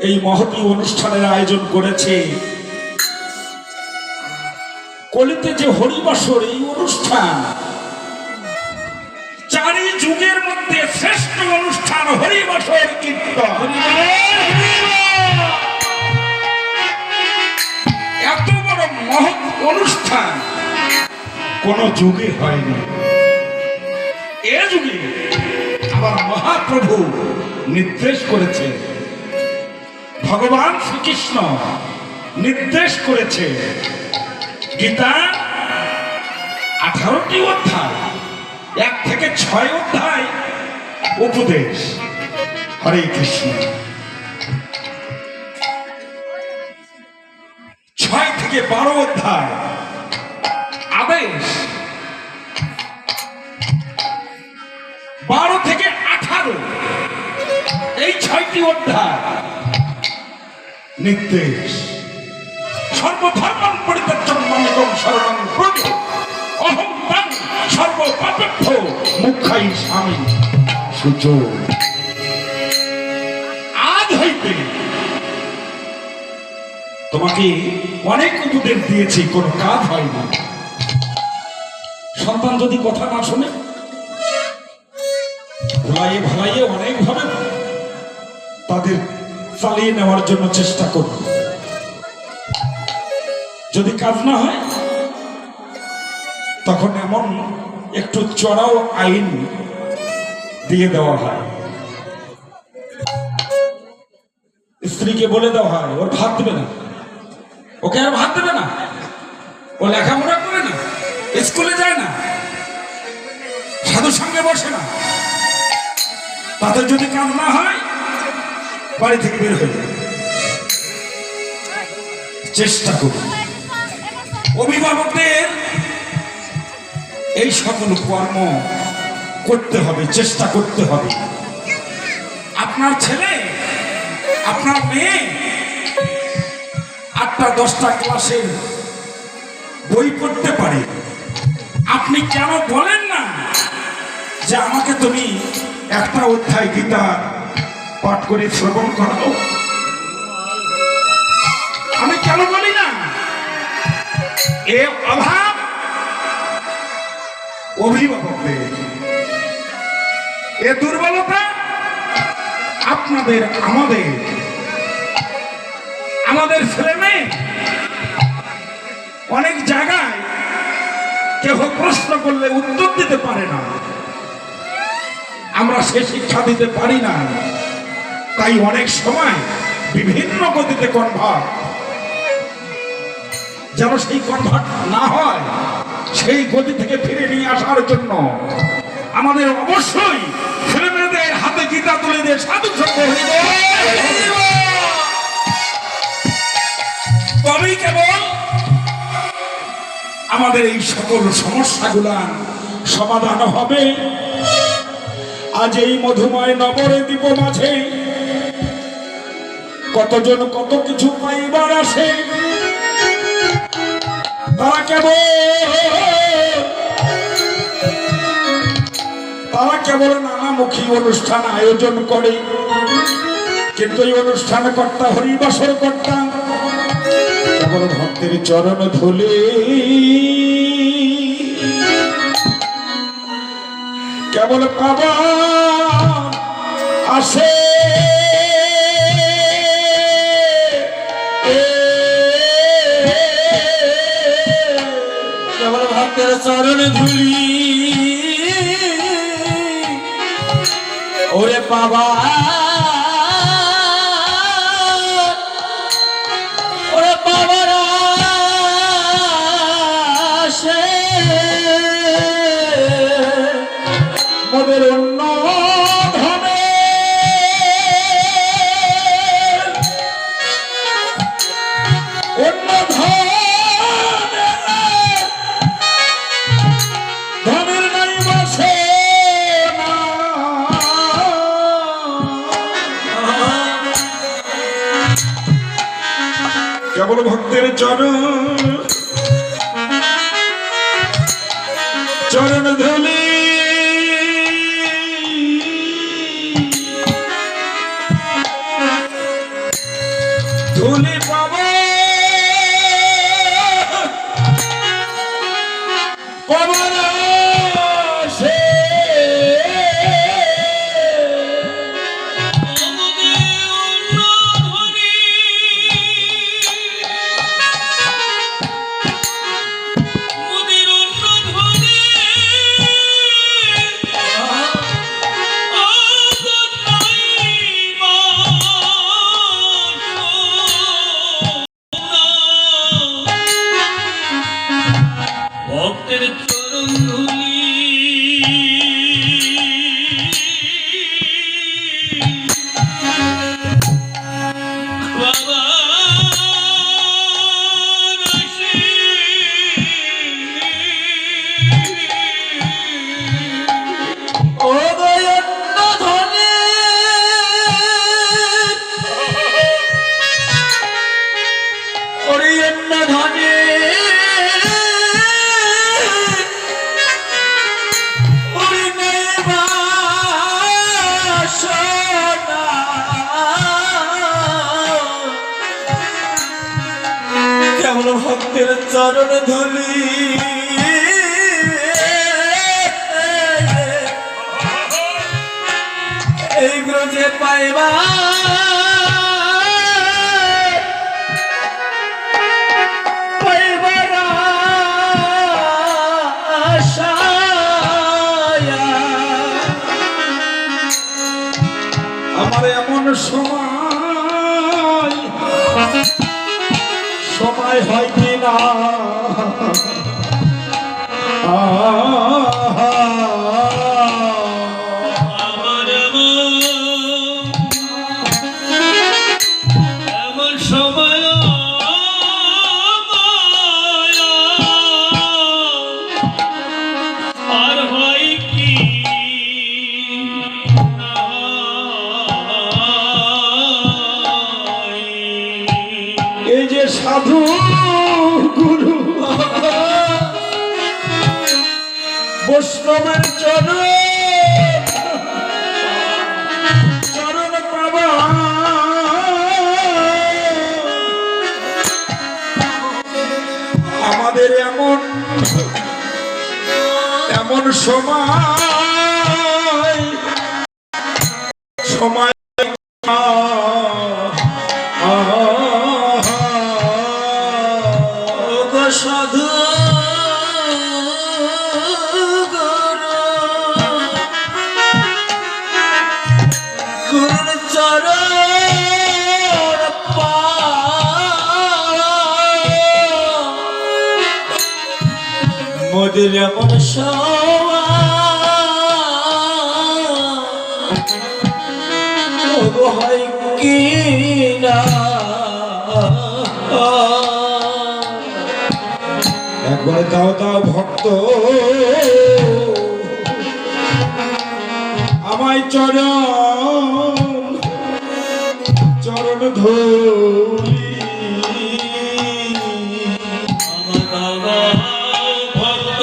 এই মহতী অনুষ্ঠানের আয়োজন করেছে। কলিতে যে হরিবাসর এই অনুষ্ঠান, চারি যুগের মধ্যে শ্রেষ্ঠ অনুষ্ঠান হরিবাসর কীর্তন। এত বড় মহৎ অনুষ্ঠান কোন যুগে হয়নি। এ যুগে আবার মহাপ্রভু নির্দেশ করেছে, ভগবান শ্রীকৃষ্ণ নির্দেশ করেছে। গীতা 18টি অধ্যায়, 1 থেকে 6 অধ্যায় উপদেশ। হরে কৃষ্ণ। 6 থেকে 12 অধ্যায় আদেশ, 12 থেকে 18 এই 6টি অধ্যায় নির্দেশ। সর্বধর্মাং পরিত্যাজ্য মামেকং শরণং ব্রজ অহং ত্বং সর্বপাপেভ্যো মোক্ষয়িষ্যামি শুচো। আজ হইতে তোমাকে অনেক উপদেশ দিয়েছি, কোনো কাজ হয়নি। সন্তান যদি কথা না শোনে, ভুলাইয়ে ভালাইয়ে অনেকভাবে তাদের চালিয়ে নেওয়ার জন্য চেষ্টা করব। যদি কাজ না হয় তখন এমন একটু চড়াও আইন দিয়ে দেওয়া হয়। স্ত্রীকে বলে দেওয়া হয় ওর ভাত দেবে না, ওকে আর ভাত দেবে না, ও লেখাপড়া করে না, স্কুলে যায় না, সাধুর সঙ্গে বসে না। তাতে যদি কাজ না হয় বাড়ি থেকে বের হয়ে যায়। চেষ্টা করুন অভিভাবকদের এই সকল কর্ম করতে হবে, চেষ্টা করতে হবে। আপনার ছেলে, আপনার মেয়ে 8টা 10টা ক্লাসের বই পড়তে পারে, আপনি কেন বলেন না যে আমাকে তুমি একটা অধ্যায় গীতা পাঠ করে শ্রবণ করাও? আমি কেন বলি না? এ অভাব অভিভাবকদের, এ দুর্বলতা আপনাদের, আমাদের ছেলে মেয়ে অনেক জায়গায় কেউ প্রশ্ন করলে উত্তর দিতে পারে না, আমরা সে শিক্ষা দিতে পারি না। তাই অনেক সময় বিভিন্ন গতিতে কনভার্ট, যেন সেই কনভার্ট না হয়, সেই গতি থেকে ফিরে নিয়ে আসার জন্য আমাদের অবশ্যই ছেলে মেয়েদের হাতে গীতা তুলে দিয়ে সাধু সঙ্গ হইবে, তবেই কেবল আমাদের এই সকল সমস্যাগুলা সমাধান হবে। আজ এই মধুময় নবরে দ্বীপ মাঝে কতজন কত কিছু পাইবার আসে, তারা কেবল নানামুখী অনুষ্ঠান আয়োজন করে, কিন্তু এই অনুষ্ঠান কর্তা, হরিবাসর কর্তা কেবল ভক্তের চরণ ধুলে, কেবল পাবা আসে। কেবল ভক্তের চরণ ধুলি, ওরে বাবা, ওরে বাবারা আসে মোদের অন্য ধনে, অন্য ধনের নাই বসে না। কেবল ভক্তের চরণ ধুলি, ধুলি পাবো কবর সে ভক্তের চরণ ধুলি বাবা ও গয়ন্ন ধনে ওরিয়ন্ন ধনে ওরি নেই বাসনা কেমন ভক্তের চরণ ধুলি এইগুলো যে পাইবা পাইবার আশায়া আমার এমন সময় সময় হয় কি না আমার এমন সময় আর হয় কি এই যে সাধু গুরু বৈষ্ণবের চরণ চরণ পাবা আমাদের এমন এমন সময় সময় গো সাধু গুরু গুরুর চরণ মোদের এমন সময় হয় কি না একবার দাও দাও ভক্ত আমায় চরণ চরণ ধুলি আমার বাবা ভক্ত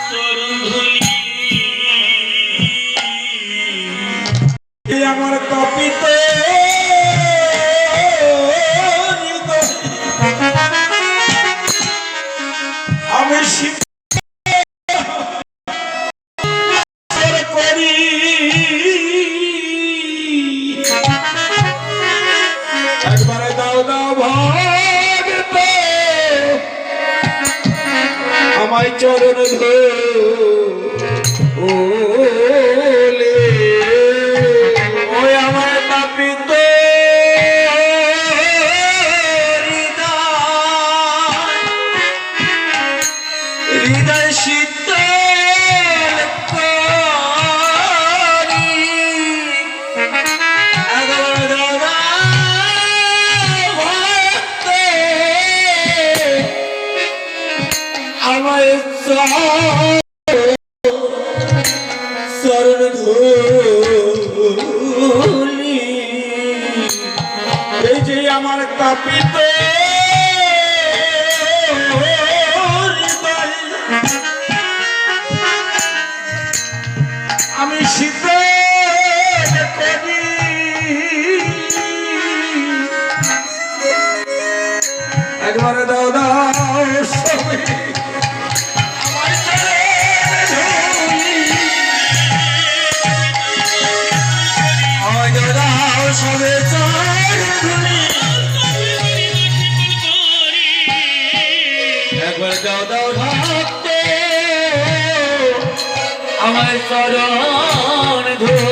চরণ ধুলি এই আমার কপিতে আমি স্বীকার করি একবারে দাও দাও ভক্ত আমায় চরণ ধুলি ওই আমার পাপিত হৃদয় শীতল করি আমায় চরণ ধুলি এই যে আমার তাপিত হৃদয় করে দাও দাও সবই আমার চরণে ধুলি। আমায় দাও দাও সবে চরণে ধুলি। একবার দাও দাও ভক্তে আমার চরণ ধরে